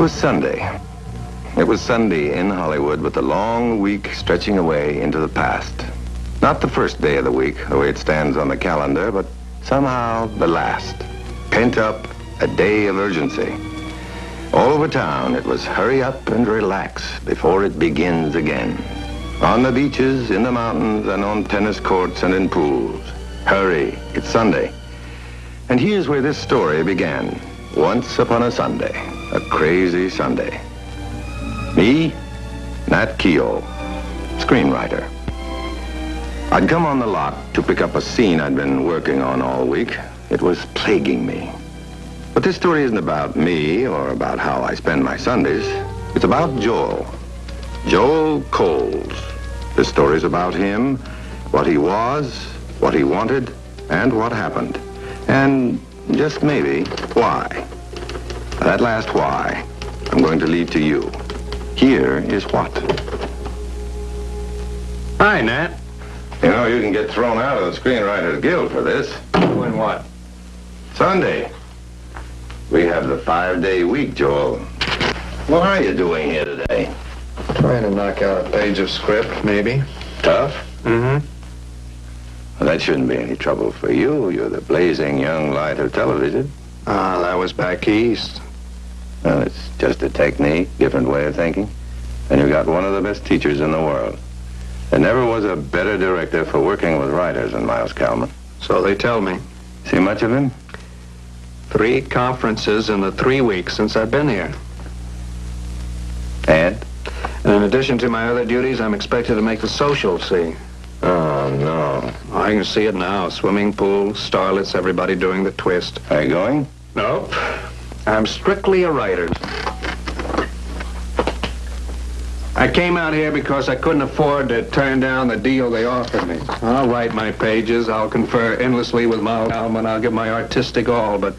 was Sunday. It was Sunday in Hollywood with the long week stretching away into the past. Not the first day of the week, the way it stands on the calendar, but somehow the last. Pent up, a day of urgency. All over town, it was hurry up and relax before it begins again. On the beaches, in the mountains, and on tennis courts and in pools. Hurry, it's Sunday. And here's where this story began. Once upon a Sunday, a crazy Sunday. Me, Nat Keogh, screenwriter. I'd come on the lot to pick up a scene I'd been working on all week. It was plaguing me. But this story isn't about me or about how I spend my Sundays. It's about Joel. Joel Coles. This story's about him, what he was, what he wanted, and what happened. And just maybe, why. That last why, I'm going to leave to you. Here is what. Hi, Nat. You know, you can get thrown out of the Screenwriters Guild for this. Doing what? Sunday. We have the 5-day week, Joel. What are you doing here today? Trying to knock out a page of script, maybe. Tough? Mm-hmm. Well, that shouldn't be any trouble for you. You're the blazing young light of television. Ah, that was back east. Well, it's just a technique, different way of thinking. And you got one of the best teachers in the world. There never was a better director for working with writers than Miles Kalman. So they tell me. See much of him? 3 conferences in the 3 weeks since I've been here. And? And in addition to my other duties, I'm expected to make the social scene. Oh, no. I can see it now. Swimming pool, starlets, everybody doing the twist. Are you going? Nope. I'm strictly a writer. I came out here because I couldn't afford to turn down the deal they offered me. I'll write my pages, I'll confer endlessly with Miles Kalman, I'll give my artistic all, but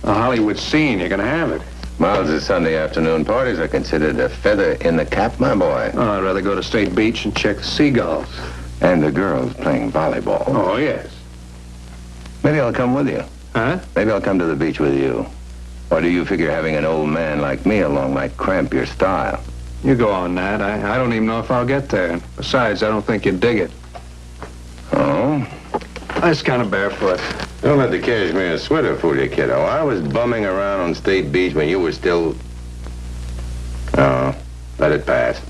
a Hollywood scene, you're gonna have it. Miles' Sunday afternoon parties are considered a feather in the cap, my boy. Oh, I'd rather go to State Beach and check the seagulls. And the girls playing volleyball. Oh, yes. Maybe I'll come with you. Huh? Maybe I'll come to the beach with you. Or do you figure having an old man like me along might cramp your style? You go on, Nat. I don't even know if I'll get there. Besides, I don't think you'd dig it. Oh? That's kind of barefoot. Don't let the cashmere sweater fool you, kiddo. I was bumming around on State Beach when you were still... Oh, let it pass.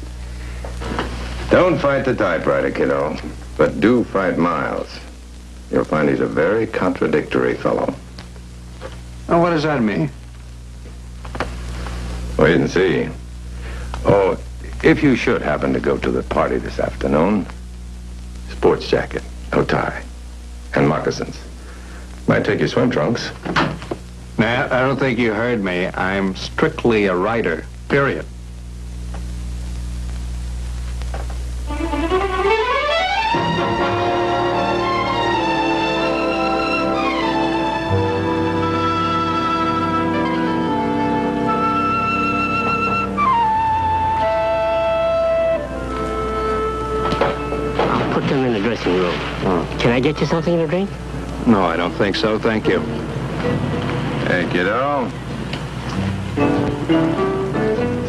Don't fight the typewriter, kiddo, but do fight Miles. You'll find he's a very contradictory fellow. Oh, what does that mean? Wait and see. Oh, if you should happen to go to the party this afternoon, sports jacket, no tie, and moccasins. Might take your swim trunks. Nat, I don't think you heard me. I'm strictly a writer, period. Them in the dressing room. Oh. Can I get you something to drink? No, I don't think so. Thank you. Hey, kiddo.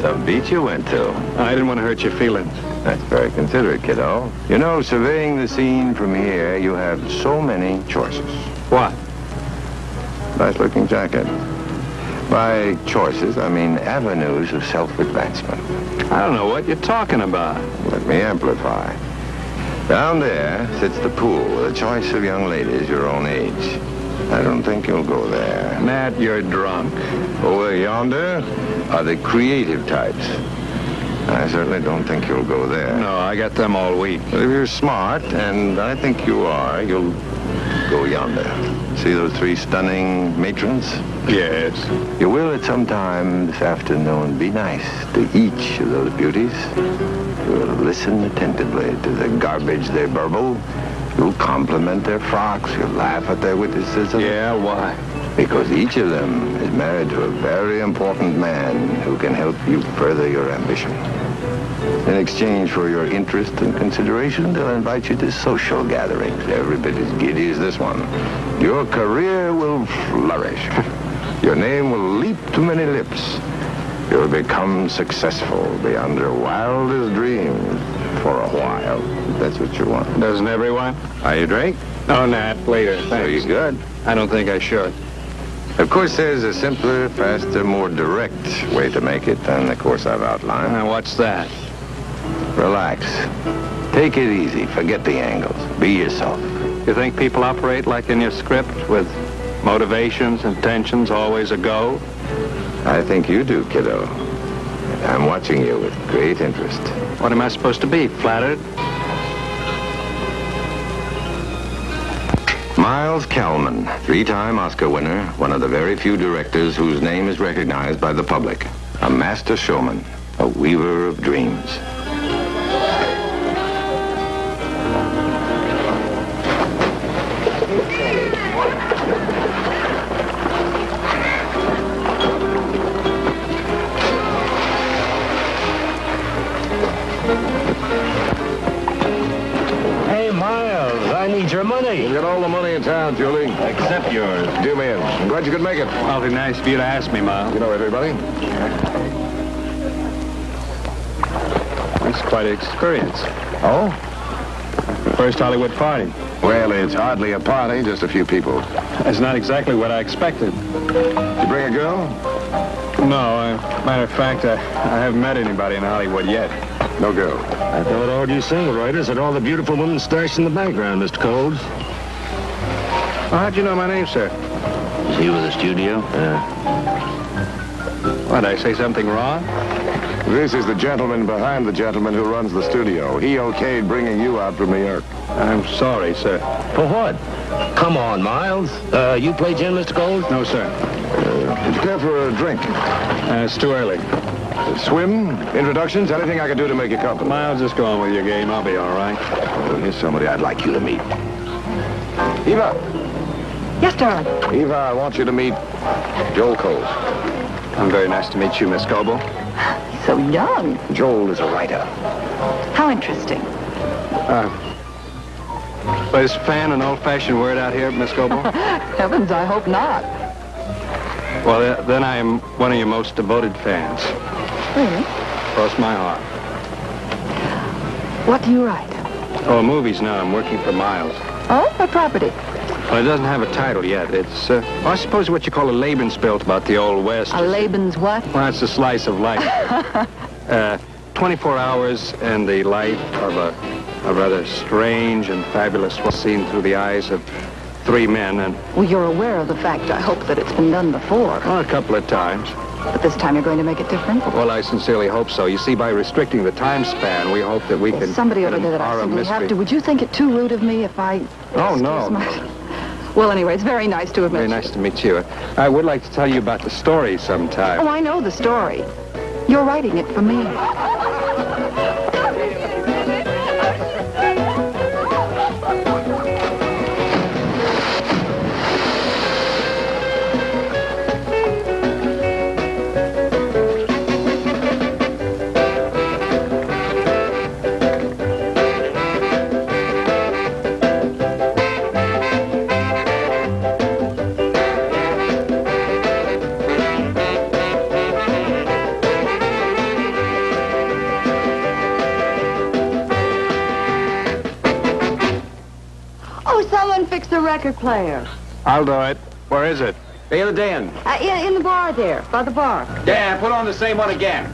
Some beach you went to. I didn't want to hurt your feelings. That's very considerate, kiddo. You know, surveying the scene from here, you have so many choices. What? Nice-looking jacket. By choices, I mean avenues of self-advancement. I don't know what you're talking about. Let me amplify. Down there sits the pool with a choice of young ladies your own age. I don't think you'll go there. Nat, you're drunk. Over yonder are the creative types. I certainly don't think you'll go there. No, I got them all week. But if you're smart, and I think you are, you'll go yonder. See those 3 stunning matrons? Yes. You will at some time this afternoon be nice to each of those beauties. You'll listen attentively to the garbage they burble. You'll compliment their frocks. You'll laugh at their witticisms. Yeah, why? Because each of them is married to a very important man who can help you further your ambition. In exchange for your interest and consideration, they'll invite you to social gatherings, every bit as giddy as this one. Your career will flourish. Your name will leap to many lips. You'll become successful beyond your wildest dreams for a while. That's what you want. Doesn't everyone? Are you drink? Oh, Nat, later. Thanks. Are you good? I don't think I should. Of course, there's a simpler, faster, more direct way to make it than the course I've outlined. What's that? Relax. Take it easy. Forget the angles. Be yourself. You think people operate like in your script with motivations, intentions, always a go? I think you do, kiddo. I'm watching you with great interest. What am I supposed to be, flattered? Miles Kalman, 3-time Oscar winner, one of the very few directors whose name is recognized by the public. A master showman, a weaver of dreams. Your money. You've got all the money in town, Julie. Except yours. Do me in. I'm glad you could make it. Awfully nice of you to ask me, Miles. You know everybody? It's quite an experience. Oh? First Hollywood party. Well, it's hardly a party, just a few people. That's not exactly what I expected. You bring a girl? No, matter of fact, I haven't met anybody in Hollywood yet. No girl. I thought all you single writers had all the beautiful women stashed in the background, Mr. Coles. Well, how'd you know my name, sir? Is he with the studio? What, did I say something wrong? This is the gentleman behind the gentleman who runs the studio. He okayed bringing you out from New York. I'm sorry, sir. For what? Come on, Miles. You play gin, Mr. Coles? No, sir. Would you care for a drink? It's too early. Swim? Introductions? Anything I can do to make you comfortable? Miles, just go on with your game. I'll be all right. Oh, here's somebody I'd like you to meet. Eva. Yes, darling. Eva, I want you to meet Joel Coles. I'm very nice to meet you, Miss Coble. So young. Joel is a writer. How interesting. But is fan an old-fashioned word out here, Miss Coble? Heavens, I hope not. Well, then I am one of your most devoted fans. Really? Cross my heart. What do you write? Oh, movies now. I'm working for Miles. Oh, what property? Well, it doesn't have a title yet. It's, I suppose what you call a Lebensbild about the Old West. A Laban's what? Well, it's a slice of life. 24 hours in the life of a rather strange and fabulous scene through the eyes of 3 men, and... Well, you're aware of the fact, I hope, that it's been done before. Well, a couple of times. But this time you're going to make it different? Well, I sincerely hope so. You see, by restricting the time span, we hope that we can... Somebody over there that I simply have to. Would you think it too rude of me if I... Oh, no. Well, anyway, it's very nice to have met you. Very nice to meet you. I would like to tell you about the story sometime. Oh, I know the story. You're writing it for me. Fix the record player. I'll do it. Where is it? The other day in. In the bar there, by the bar. Yeah, put on the same one again.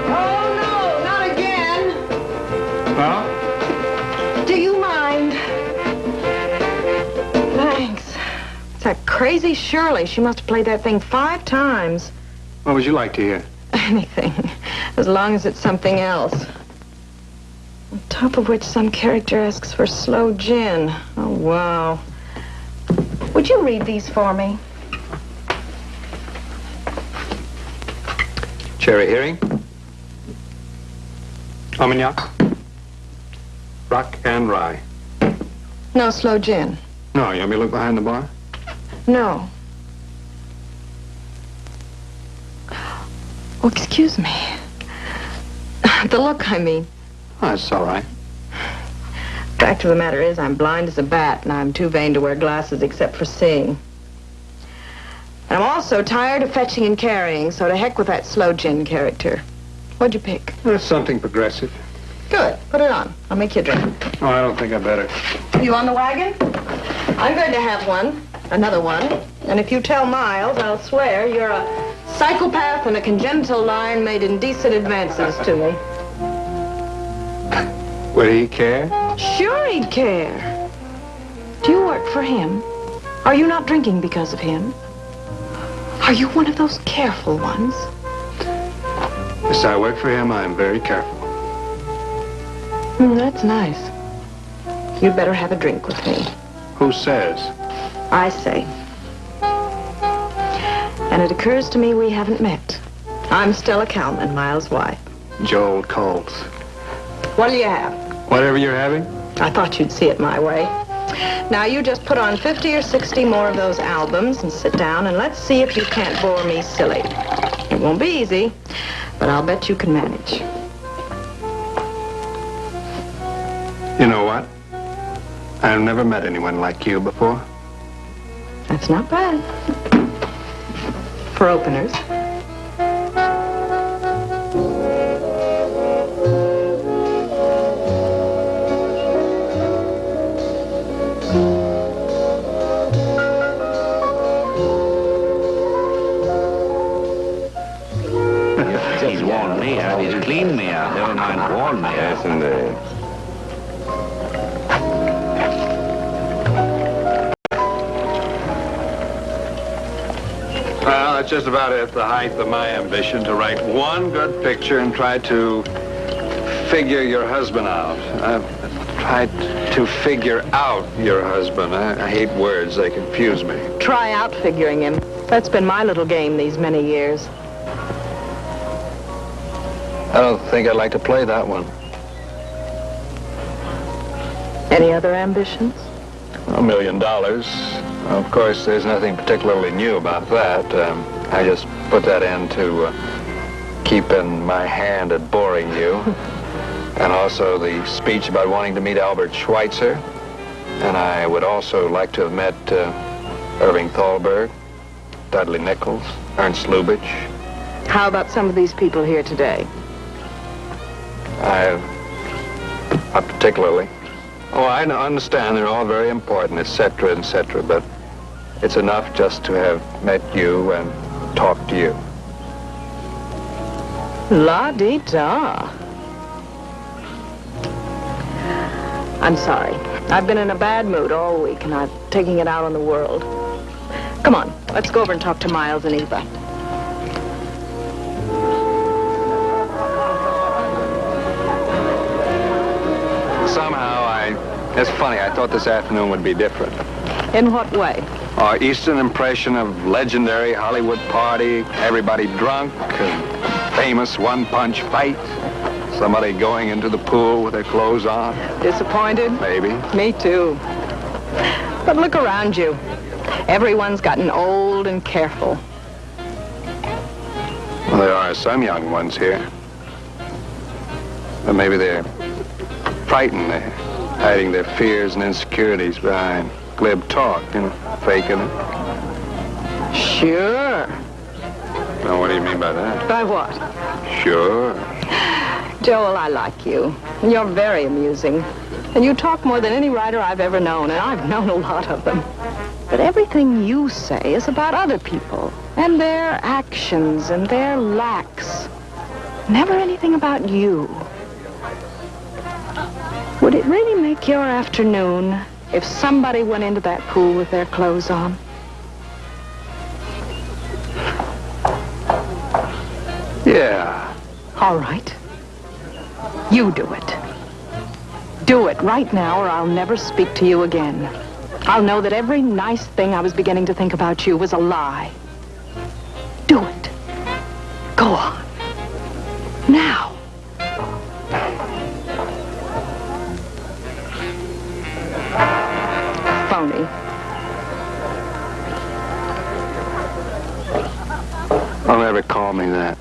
Oh, no, not again. Huh? Do you mind? Thanks. It's that crazy Shirley. She must have played that thing 5 times. What would you like to hear? Anything, as long as it's something else. On top of which some character asks for slow gin. Oh, wow. Would you read these for me? Cherry herring. Armagnac. Rock and rye. No, slow gin. No, you want me to look behind the bar? No. Oh, excuse me. The look, I mean. That's all right. Fact of the matter is, I'm blind as a bat, and I'm too vain to wear glasses except for seeing. And I'm also tired of fetching and carrying, so to heck with that slow gin character. What'd you pick? That's something progressive. Good. Put it on. I'll make you a drink. Oh, I don't think I better. You on the wagon? I'm going to have one. Another one. And if you tell Miles, I'll swear you're a psychopath and a congenital lion made indecent advances to me. Would he care? Sure he'd care. Do you work for him? Are you not drinking because of him? Are you one of those careful ones? Yes, I work for him. I'm very careful. That's nice. You'd better have a drink with me. Who says? I say. And it occurs to me we haven't met. I'm Stella Kalman, Miles' wife. Joel Coles. What'll you have? Whatever you're having? I thought you'd see it my way. Now, you just put on 50 or 60 more of those albums and sit down, and let's see if you can't bore me silly. It won't be easy, but I'll bet you can manage. You know what? I've never met anyone like you before. That's not bad. For openers. He's worn me out. He's cleaned me out. Never mind worn me out. Yes, indeed. Well, that's just about at the height of my ambition, to write one good picture and try to figure your husband out. I've tried to figure out your husband. I hate words. They confuse me. Try out figuring him. That's been my little game these many years. I don't think I'd like to play that one. Any other ambitions? $1 million. Of course, there's nothing particularly new about that. I just put that in to keep in my hand at boring you. And also the speech about wanting to meet Albert Schweitzer. And I would also like to have met Irving Thalberg, Dudley Nichols, Ernst Lubitsch. How about some of these people here today? Not particularly. Oh, I understand they're all very important, etc., etc., but it's enough just to have met you and talked to you. La-dee-da. I'm sorry. I've been in a bad mood all week, and I'm taking it out on the world. Come on, let's go over and talk to Miles and Eva. Somehow, it's funny, I thought this afternoon would be different. In what way? Our Eastern impression of legendary Hollywood party, everybody drunk, and famous one-punch fight, somebody going into the pool with their clothes on. Disappointed? Maybe. Me too. But look around you. Everyone's gotten old and careful. Well, there are some young ones here. But maybe they're frightened. They're hiding their fears and insecurities behind glib talk, faking it. Sure. Now, what do you mean by that? By what? Sure. Joel, I like you. And you're very amusing. And you talk more than any writer I've ever known, and I've known a lot of them. But everything you say is about other people, and their actions, and their lacks. Never anything about you. Would it really make your afternoon if somebody went into that pool with their clothes on? Yeah. All right. You do it. Do it right now, or I'll never speak to you again. I'll know that every nice thing I was beginning to think about you was a lie. Do it. Go on. Now. Phony. Don't ever call me that.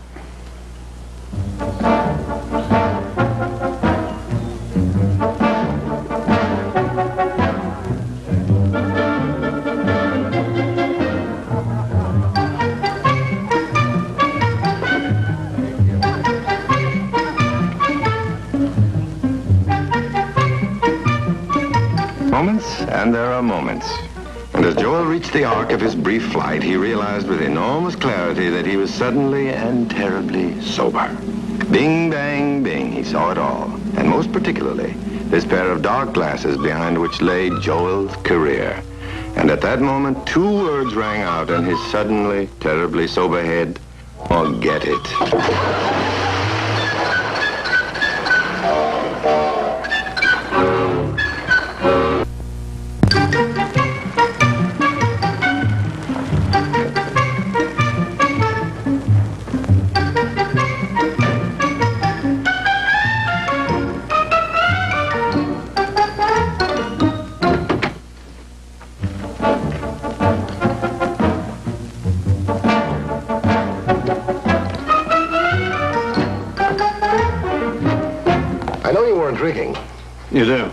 Moments, and there are moments. And as Joel reached the arc of his brief flight, he realized with enormous clarity that he was suddenly and terribly sober. Bing, bang, bing, he saw it all. And most particularly, this pair of dark glasses behind which lay Joel's career. And at that moment, two words rang out in his suddenly, terribly sober head. Forget it. Drinking. You do?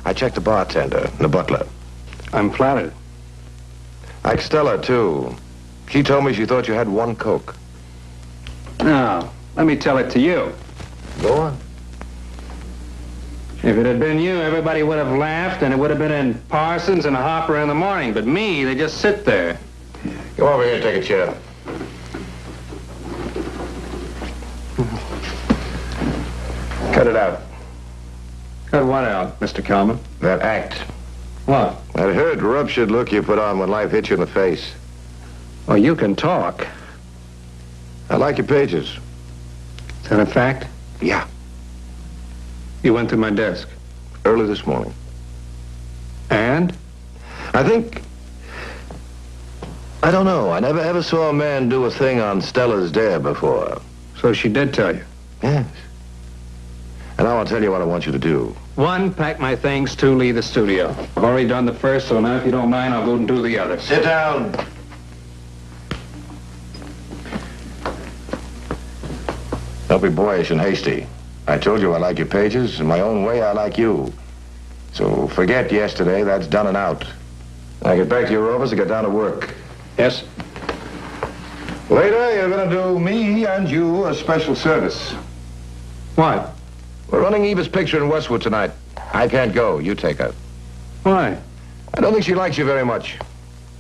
I checked the bartender and the butler. I'm flattered. Like Stella, too. She told me she thought you had one Coke. Now, let me tell it to you. Go on. If it had been you, everybody would have laughed, and it would have been in Parsons and a Hopper in the morning. But me, they just sit there. Come over here and take a chair. Cut it out. Cut what out, Mr. Kalman? That act. What? That hurt, ruptured look you put on when life hit you in the face. Oh, you can talk. I like your pages. Is that a fact? Yeah. You went through my desk. Early this morning. And? I don't know. I never ever saw a man do a thing on Stella's dare before. So she did tell you? Yes. And now I'll tell you what I want you to do. 1, pack my things. 2, leave the studio. I've already done the first, so now if you don't mind, I'll go and do the other. Sit down. Don't be boyish and hasty. I told you I like your pages. In my own way, I like you. So forget yesterday. That's done and out. Now get back to your office and get down to work. Yes? Later, you're going to do me and you a special service. What? We're running Eva's picture in Westwood tonight. I can't go. You take her. Why? I don't think she likes you very much.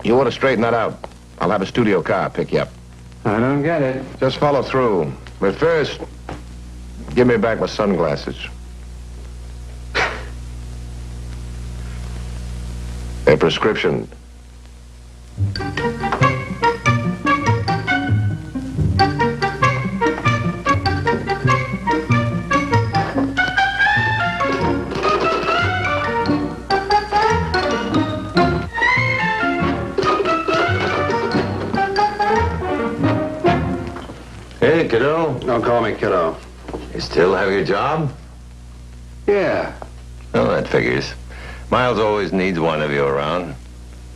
You want to straighten that out. I'll have a studio car pick you up. I don't get it. Just follow through. But first, give me back my sunglasses. A prescription. Hey, kiddo. Don't call me kiddo. You still have your job? Yeah. Oh, that figures. Miles always needs one of you around.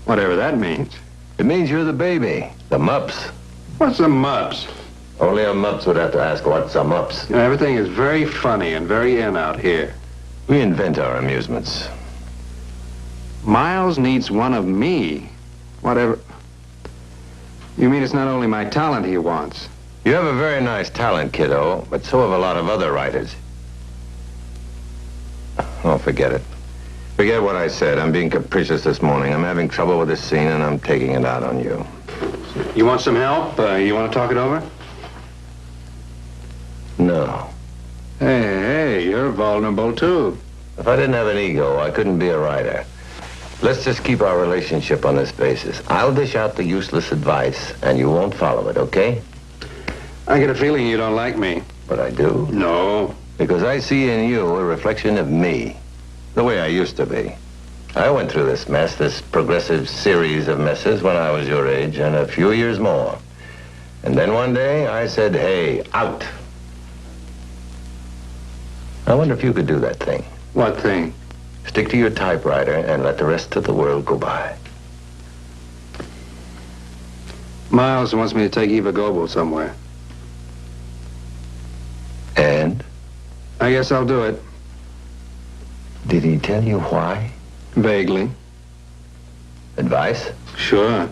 Whatever that means. It means you're the baby. The mups. What's the mups? Only a mups would have to ask what's a mups. You know, everything is very funny and very in out here. We invent our amusements. Miles needs one of me. Whatever. You mean it's not only my talent he wants? You have a very nice talent, kiddo, but so have a lot of other writers. Oh, forget it. Forget what I said. I'm being capricious this morning. I'm having trouble with this scene, and I'm taking it out on you. You want some help? You want to talk it over? No. Hey, you're vulnerable, too. If I didn't have an ego, I couldn't be a writer. Let's just keep our relationship on this basis. I'll dish out the useless advice, and you won't follow it, okay? I get a feeling you don't like me. But I do. No. Because I see in you a reflection of me, the way I used to be. I went through this mess, this progressive series of messes when I was your age, and a few years more. And then one day I said, hey, out. I wonder if you could do that thing. What thing? Stick to your typewriter and let the rest of the world go by. Miles wants me to take Eva Goebel somewhere. And? I guess I'll do it. Did he tell you why? Vaguely. Advice? Sure.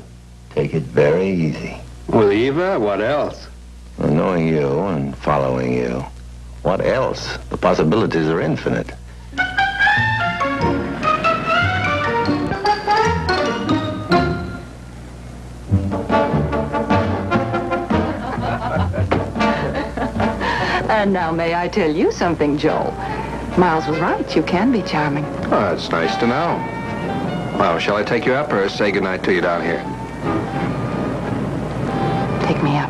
Take it very easy. With Eva? What else? Well, knowing you and following you. What else? The possibilities are infinite. And now may I tell you something, Joel? Miles was right. You can be charming. Oh, that's nice to know. Well, shall I take you up or say goodnight to you down here? Take me up.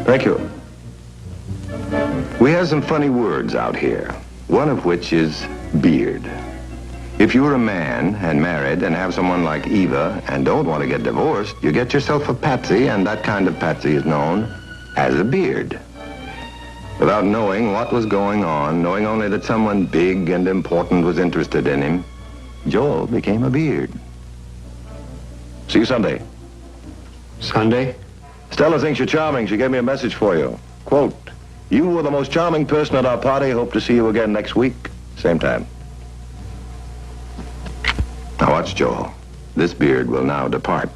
Thank you. We have some funny words out here, one of which is beard. If you're a man and married and have someone like Eva and don't want to get divorced, you get yourself a patsy, and that kind of patsy is known as a beard. Without knowing what was going on, knowing only that someone big and important was interested in him, Joel became a beard. See you Sunday. Sunday? Stella thinks you're charming. She gave me a message for you. Quote, "You were the most charming person at our party. Hope to see you again next week. Same time." Now watch, Joel. This beard will now depart.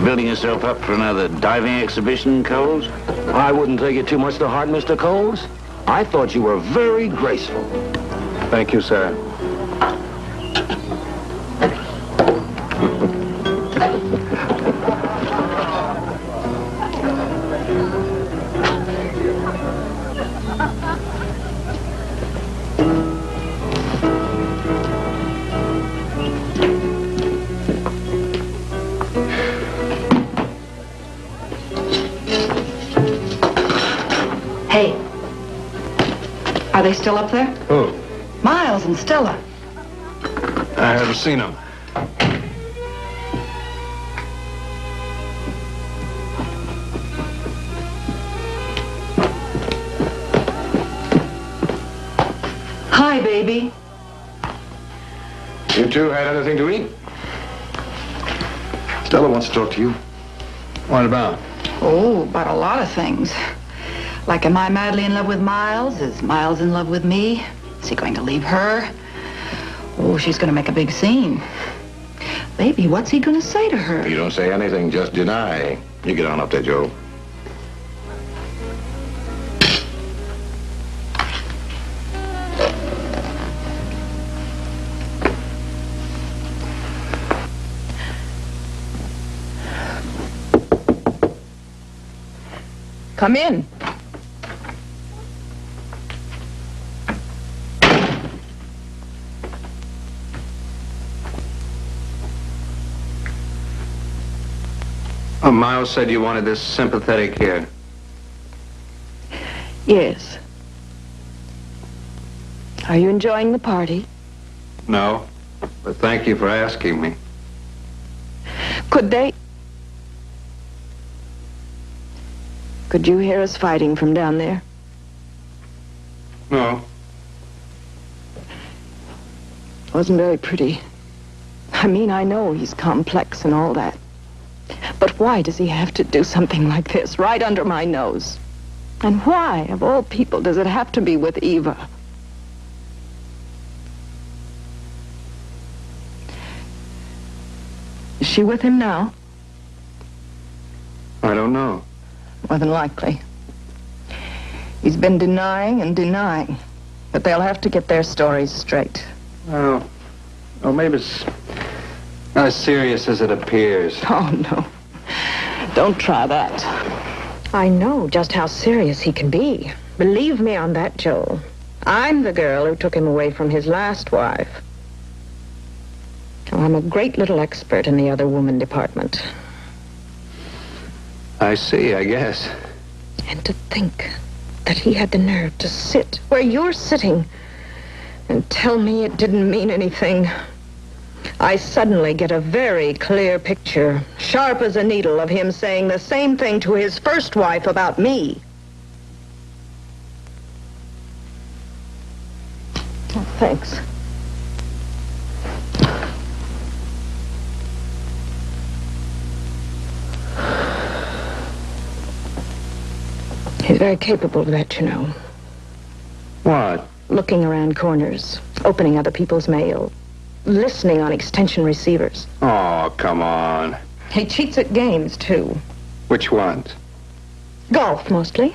Building yourself up for another diving exhibition, Coles? I wouldn't take it too much to heart, Mr. Coles. I thought you were very graceful. Thank you, sir. Hey. Are they still up there? Who? Miles and Stella. I haven't seen him. Hi, baby. You two had anything to eat? Stella wants to talk to you. What about? Oh, about a lot of things. Like, am I madly in love with Miles? Is Miles in love with me? Is he going to leave her? Oh, she's going to make a big scene. Baby, what's he going to say to her? You don't say anything, just deny. You get on up there, Joe. Come in. Miles said you wanted this sympathetic kid. Yes. Are you enjoying the party? No, but thank you for asking me. Could you hear us fighting from down there? No. Wasn't very pretty. I mean, I know he's complex and all that. But why does he have to do something like this right under my nose? And why, of all people, does it have to be with Eva? Is she with him now? I don't know. More than likely. He's been denying and denying. But they'll have to get their stories straight. Well, maybe it's not as serious as it appears. Oh, no. Don't try that. I know just how serious he can be. Believe me on that, Joel. I'm the girl who took him away from his last wife. Oh, I'm a great little expert in the other woman department. I see, I guess. And to think that he had the nerve to sit where you're sitting and tell me it didn't mean anything. I suddenly get a very clear picture, sharp as a needle, of him saying the same thing to his first wife about me. Oh, thanks. He's very capable of that, you know. What? Looking around corners, opening other people's mail, listening on extension receivers. Oh, come on. He cheats at games, too. Which ones? Golf, mostly.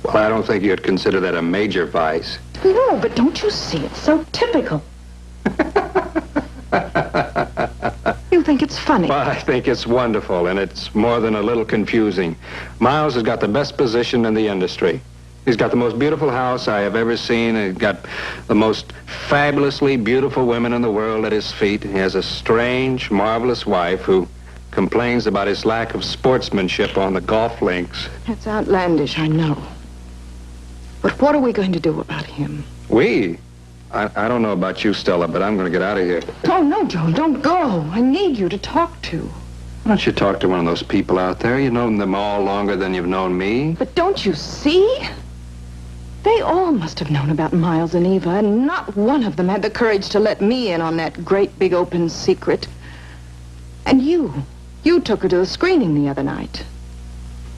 Well, I don't think you'd consider that a major vice. No, but don't you see? It's so typical. You think it's funny? Well, I think it's wonderful, and it's more than a little confusing. Miles has got the best position in the industry. He's got the most beautiful house I have ever seen. He's got the most fabulously beautiful women in the world at his feet. He has a strange, marvelous wife who complains about his lack of sportsmanship on the golf links. It's outlandish, I know. But what are we going to do about him? We? I don't know about you, Stella, but I'm going to get out of here. Oh, no, Joe, don't go. I need you to talk to. Why don't you talk to one of those people out there? You've known them all longer than you've known me. But don't you see? They all must have known about Miles and Eva, and not one of them had the courage to let me in on that great big open secret. And you took her to the screening the other night.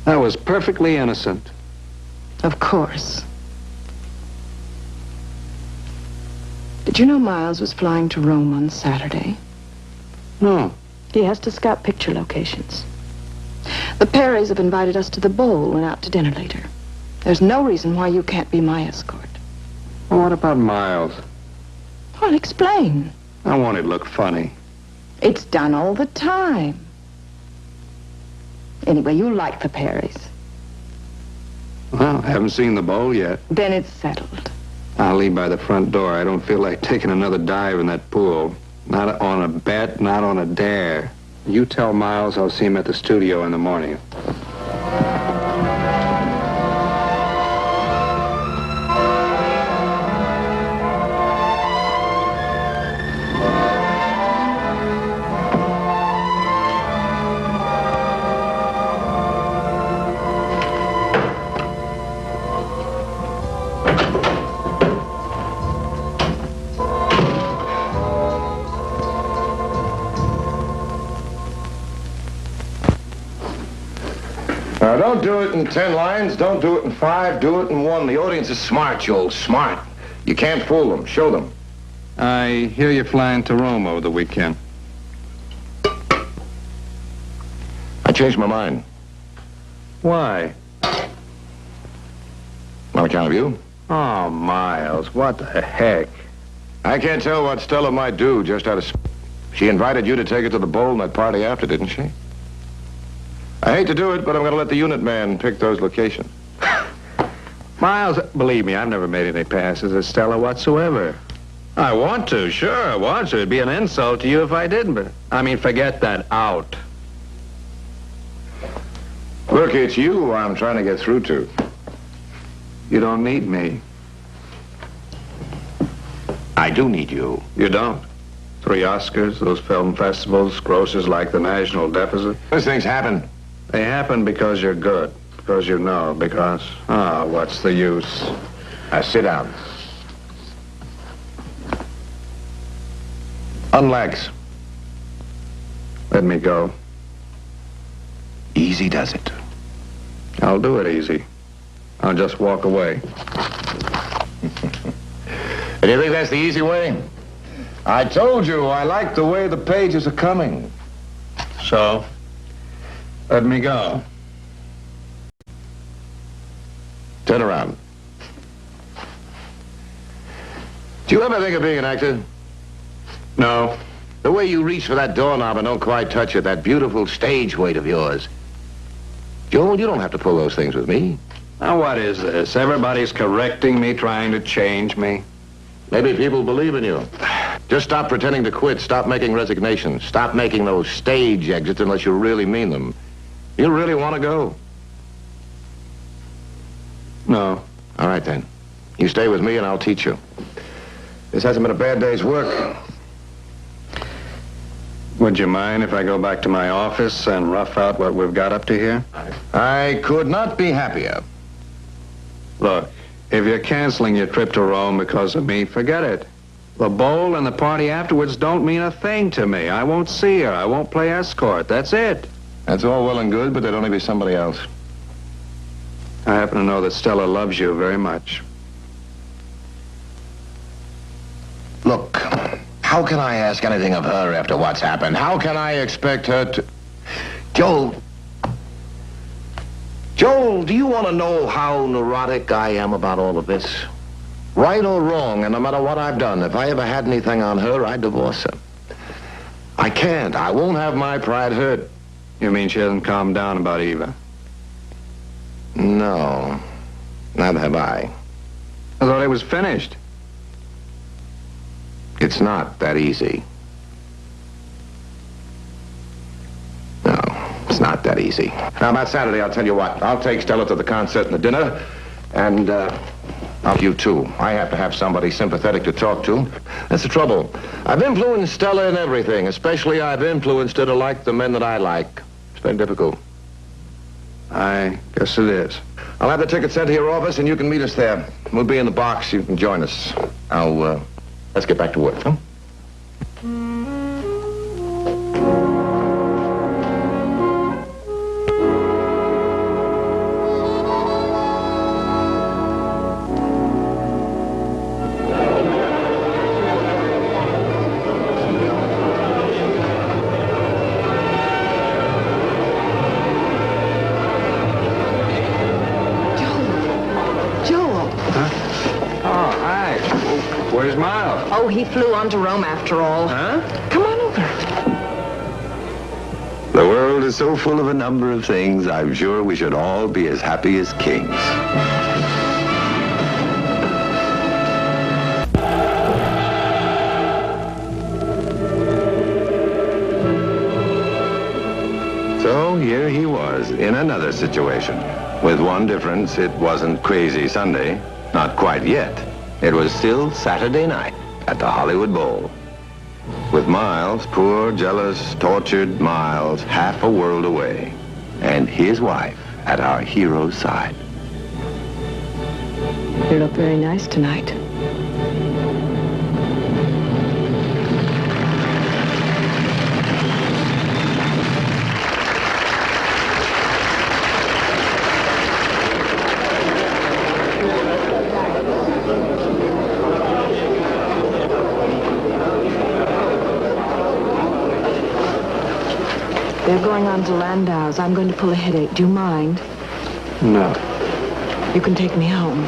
That was perfectly innocent. Of course. Did you know Miles was flying to Rome on Saturday? No. He has to scout picture locations. The Perrys have invited us to the bowl and out to dinner later. There's no reason why you can't be my escort. Well, what about Miles? Well, explain. I want it to look funny. It's done all the time. Anyway, you like the Perrys. Well, I haven't seen the bowl yet. Then it's settled. I'll leave by the front door. I don't feel like taking another dive in that pool. Not on a bet, not on a dare. You tell Miles I'll see him at the studio in the morning. Now, don't do it in 10 lines. Don't do it in 5. Do it in 1. The audience is smart, Joel. Smart. You can't fool them. Show them. I hear you're flying to Rome over the weekend. I changed my mind. Why? On account of you. Oh, Miles, what the heck? I can't tell what Stella might do just out of... She invited you to take her to the bowl and that party after, didn't she? I hate to do it, but I'm going to let the unit man pick those locations. Miles, believe me, I've never made any passes at Stella whatsoever. I want to, sure, I want to. It'd be an insult to you if I didn't, but... I mean, forget that. Out. Look, it's you I'm trying to get through to. You don't need me. I do need you. You don't. 3 Oscars, those film festivals, grosses like the national deficit. Those things happen. They happen because you're good. Because you know. Because, what's the use? Now, sit down. Unlegs. Let me go. Easy does it. I'll do it easy. I'll just walk away. And you think that's the easy way? I told you I like the way the pages are coming. So, let me go. Turn around. Do you ever think of being an actor? No. The way you reach for that doorknob and don't quite touch it, that beautiful stage weight of yours. Joel, you don't have to pull those things with me. Now, what is this? Everybody's correcting me, trying to change me. Maybe people believe in you. Just stop pretending to quit. Stop making resignations. Stop making those stage exits unless you really mean them. You really want to go? No. All right, then. You stay with me and I'll teach you. This hasn't been a bad day's work. Would you mind if I go back to my office and rough out what we've got up to here? I could not be happier. Look, if you're canceling your trip to Rome because of me, forget it. The bowl and the party afterwards don't mean a thing to me. I won't see her. I won't play escort. That's it. That's all well and good, but there'd only be somebody else. I happen to know that Stella loves you very much. Look, how can I ask anything of her after what's happened? How can I expect her to... Joel, do you want to know how neurotic I am about all of this? Right or wrong, and no matter what I've done, if I ever had anything on her, I'd divorce her. I can't. I won't have my pride hurt. You mean she hasn't calmed down about Eva? No, neither have I. I thought it was finished. It's not that easy. No, it's not that easy. Now, about Saturday, I'll tell you what. I'll take Stella to the concert and the dinner, and, you too. I have to have somebody sympathetic to talk to. That's the trouble. I've influenced Stella in everything, especially I've influenced her to like the men that I like. It's very difficult. I guess it is. I'll have the ticket sent to your office, and you can meet us there. We'll be in the box. You can join us. Now, let's get back to work, huh? Where's Miles? Oh, he flew on to Rome after all. Huh? Come on over. The world is so full of a number of things, I'm sure we should all be as happy as kings. So here he was in another situation. With one difference, it wasn't Crazy Sunday. Not quite yet. It was still Saturday night at the Hollywood Bowl. With Miles, poor, jealous, tortured Miles, half a world away. And his wife at our hero's side. You look very nice tonight. They're going on to Landau's. I'm going to pull a headache. Do you mind? No. You can take me home.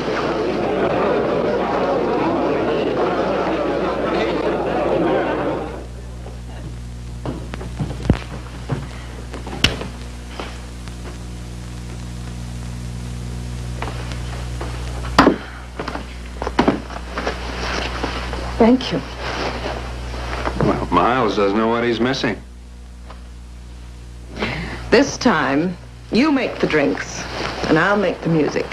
Thank you. Well, Miles doesn't know what he's missing. This time, you make the drinks, and I'll make the music.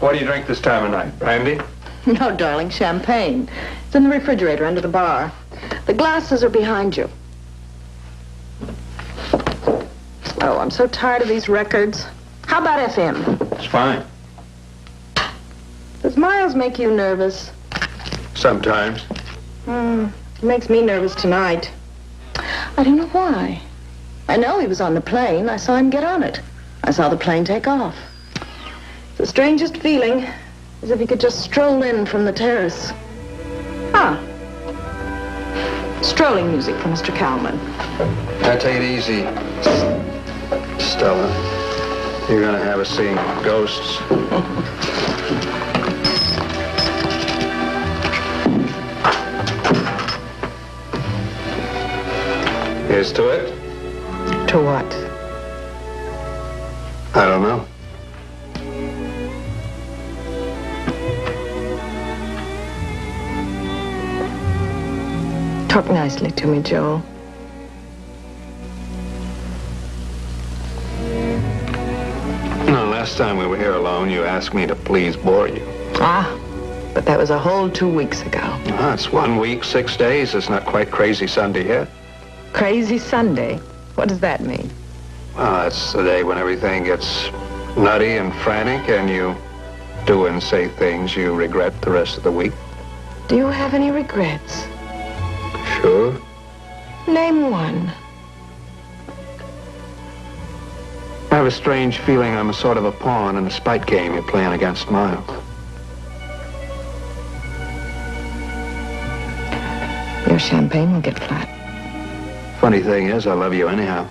What do you drink this time of night? Brandy? No, darling, champagne. It's in the refrigerator under the bar. The glasses are behind you. Oh, I'm so tired of these records. How about FM? It's fine. Does Miles make you nervous? Sometimes. It makes me nervous tonight. I don't know why. I know he was on the plane. I saw him get on it. I saw the plane take off. It's the strangest feeling, as if he could just stroll in from the terrace. Ah. Strolling music for Mr. Kalman. Now, take it easy, Stella. You're gonna have us seeing ghosts. Here's to it. To what? I don't know. Talk nicely to me, Joel. No, last time we were here alone, you asked me to please bore you. Ah, but that was a whole 2 weeks ago. Oh, it's 1 week, 6 days. It's not quite Crazy Sunday yet. Crazy Sunday? What does that mean? Well, that's the day when everything gets nutty and frantic and you do and say things you regret the rest of the week. Do you have any regrets? Sure. Name one. I have a strange feeling I'm a sort of a pawn in a spite game you're playing against Miles. Your champagne will get flat. Funny thing is, I love you anyhow.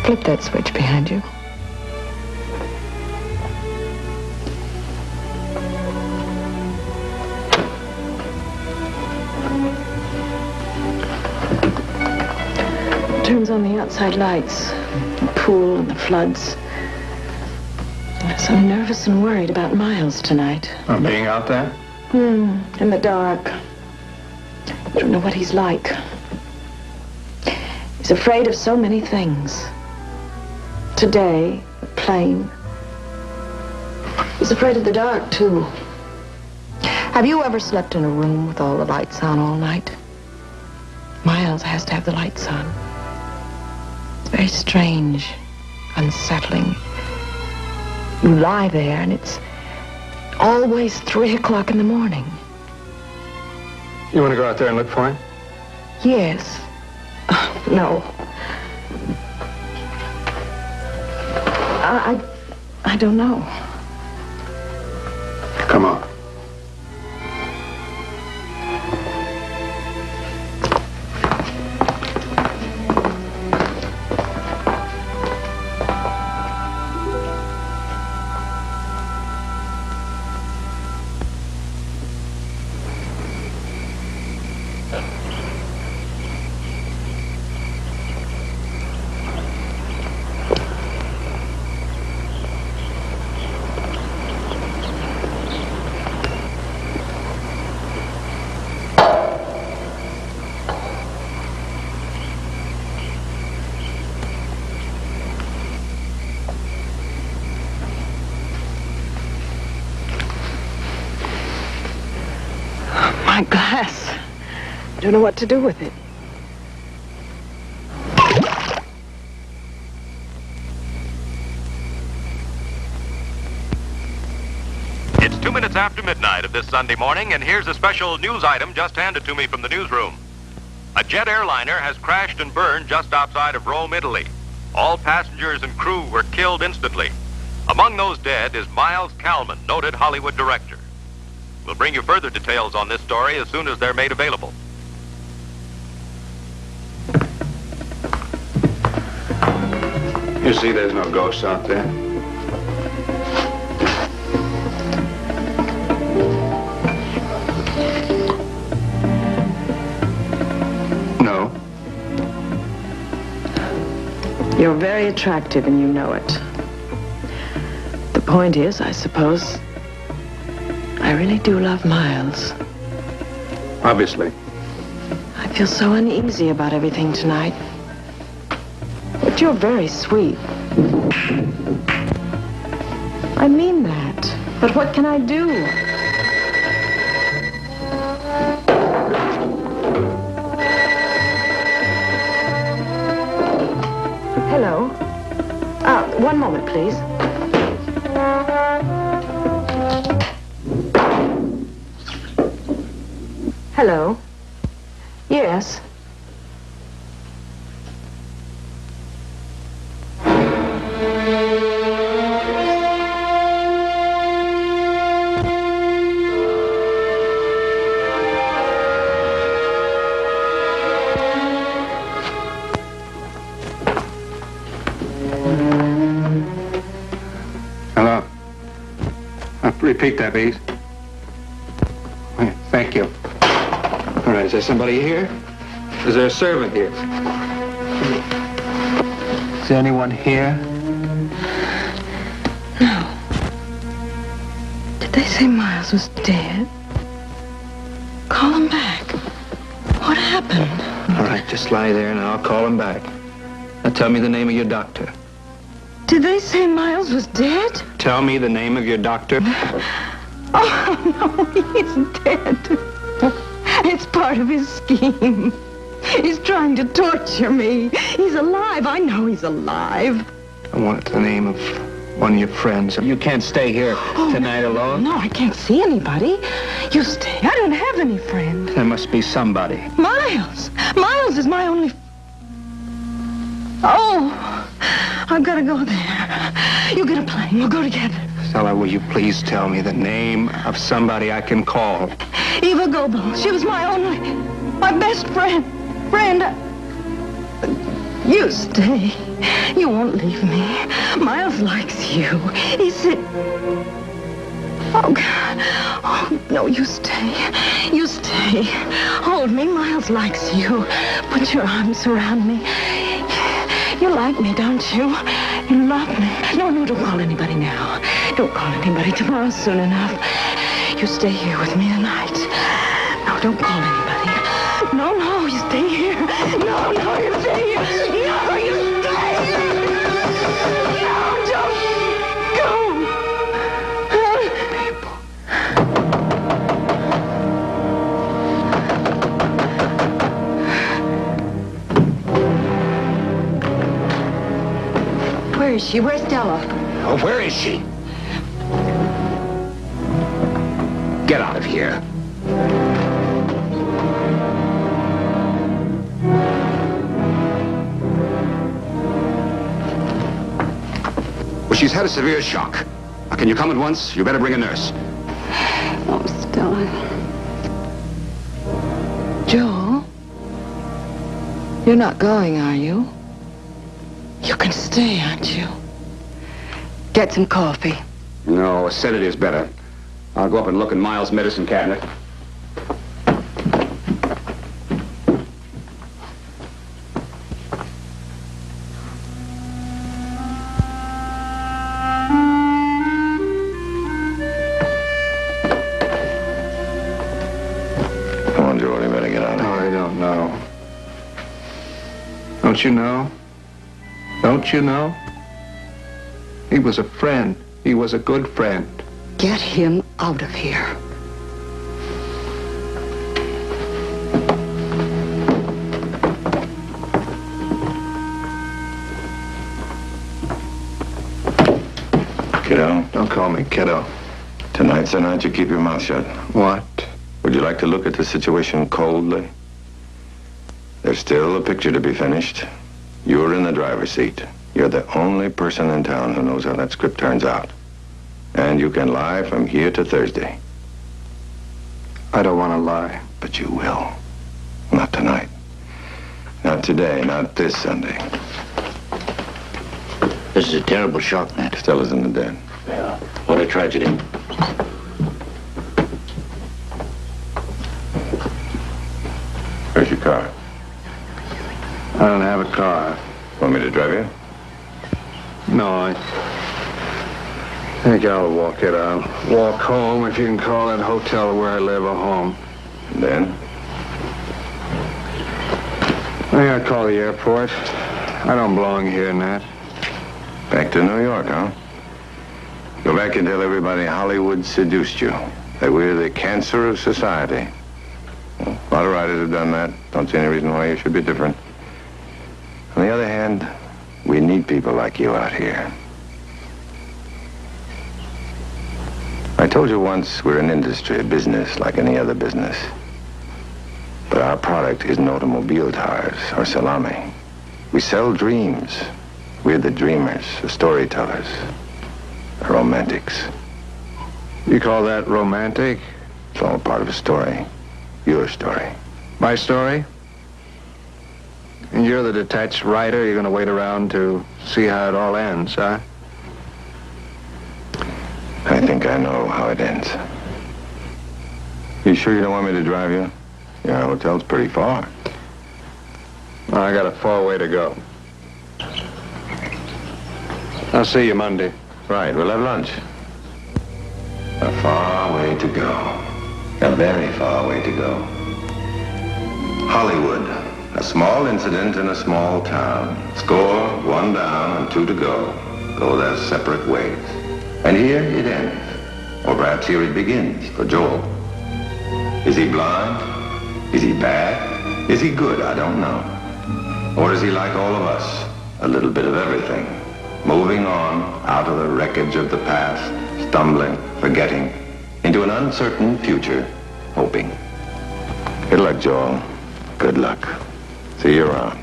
Flip that switch behind you. Turns on the outside lights, the pool and the floods. I'm so nervous and worried about Miles tonight. Being out there? In the dark. I don't know what he's like. He's afraid of so many things. Today, the plane. He's afraid of the dark, too. Have you ever slept in a room with all the lights on all night? Miles has to have the lights on. It's very strange, unsettling. You lie there, and it's always 3 o'clock in the morning. You want to go out there and look for him? Yes. No. I don't know. Come on. My glass. I don't know what to do with it. It's 2 minutes after midnight of this Sunday morning, and here's a special news item just handed to me from the newsroom. A jet airliner has crashed and burned just outside of Rome, Italy. All passengers and crew were killed instantly. Among those dead is Miles Kalman, noted Hollywood director. We'll bring you further details on this story as soon as they're made available. You see there's no ghosts out there. No. You're very attractive and you know it. The point is, I suppose, I really do love Miles. Obviously. I feel so uneasy about everything tonight. But you're very sweet. I mean that. But what can I do? Hello. One moment, please. Hello. Yes. Hello. Repeat that, please. Thank you. All right, is there somebody here? Is there a servant here? Is there anyone here? No. Did they say Miles was dead? Call him back. What happened? All right, just lie there and I'll call him back. Now tell me the name of your doctor. Did they say Miles was dead? Tell me the name of your doctor. Oh, no, he's dead. It's part of his scheme. He's trying to torture me. He's alive. I know he's alive. I want the name of One of your friends. You can't stay here tonight alone. No, I can't see anybody. You stay. I don't have any friend. There must be somebody. Miles. Miles is my only... Oh, I've got to go there. You get a plane. We'll go together. Stella, will you please tell me the name of somebody I can call? Eva Goebel. She was my best friend. You stay. You won't leave me. Miles likes you. He said... Oh, God. Oh, no, you stay. You stay. Hold me. Miles likes you. Put your arms around me. You like me, don't you? You love me. No, don't call anybody now. Don't call anybody. Tomorrow's soon enough. You stay here with me tonight. No, don't call anybody. No, you stay here. No, you stay here. No, you stay here. No, don't go. Where is she? Where's Stella? Oh, where is she? Get out of here. Well, she's had a severe shock. Can you come at once? You better bring a nurse. Oh, Stella. Joe? You're not going, are you? You can stay, aren't you? Get some coffee. No, a sedative's better. I'll go up and look in Miles' medicine cabinet. Come on, Joe, you better get out of here. I don't know. Don't you know? Don't you know? He was a friend. He was a good friend. Get him out of here. Kiddo, Don't call me kiddo. tonight's the night you keep your mouth shut. What? Would you like to look at the situation coldly? There's still a picture to be finished. You're in the driver's seat. You're the only person in town who knows how that script turns out. And you can lie from here to Thursday. I don't want to lie. But you will. Not tonight. Not today. Not this Sunday. This is a terrible shock, Matt. Stella's in the den. Yeah. What a tragedy. Where's your car? I don't have a car. Want me to drive you? No, I think I'll walk it out. Walk home, if you can call that hotel where I live a home. And then? I think I'll call the airport. I don't belong here, Nat. Back to New York, huh? Go back and tell everybody Hollywood seduced you. That we're the cancer of society. Well, a lot of writers have done that. Don't see any reason why you should be different. On the other hand, we need people like you out here. I told you once we're an industry, a business like any other business. But our product isn't automobile tires or salami. We sell dreams. We're the dreamers, the storytellers, the romantics. You call that romantic? It's all part of a story. Your story. My story? And you're the detached writer. You're going to wait around to see how it all ends, huh? I think I know how it ends. You sure you don't want me to drive you? Your hotel's pretty far. Well, I got a far way to go. I'll see you Monday. Right, we'll have lunch. A far way to go. A very far way to go. Hollywood. A small incident in a small town. Score, 1 down and 2 to go. Go their separate ways. And here it ends. Or perhaps here it begins for Joel. Is he blind? Is he bad? Is he good? I don't know. Or is he like all of us? A little bit of everything. moving on out of the wreckage of the past, stumbling, forgetting, into an uncertain future, hoping. Good luck, Joel. Good luck. See you around.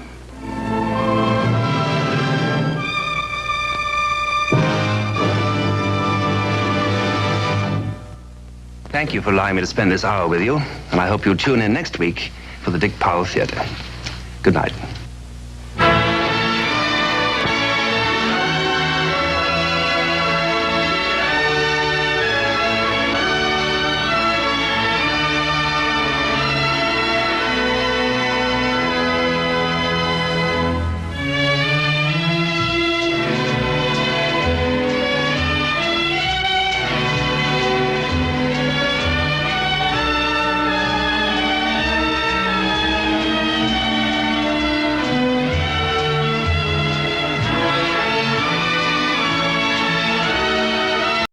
Thank you for allowing me to spend this hour with you, and I hope you'll tune in next week for the Dick Powell Theater. Good night.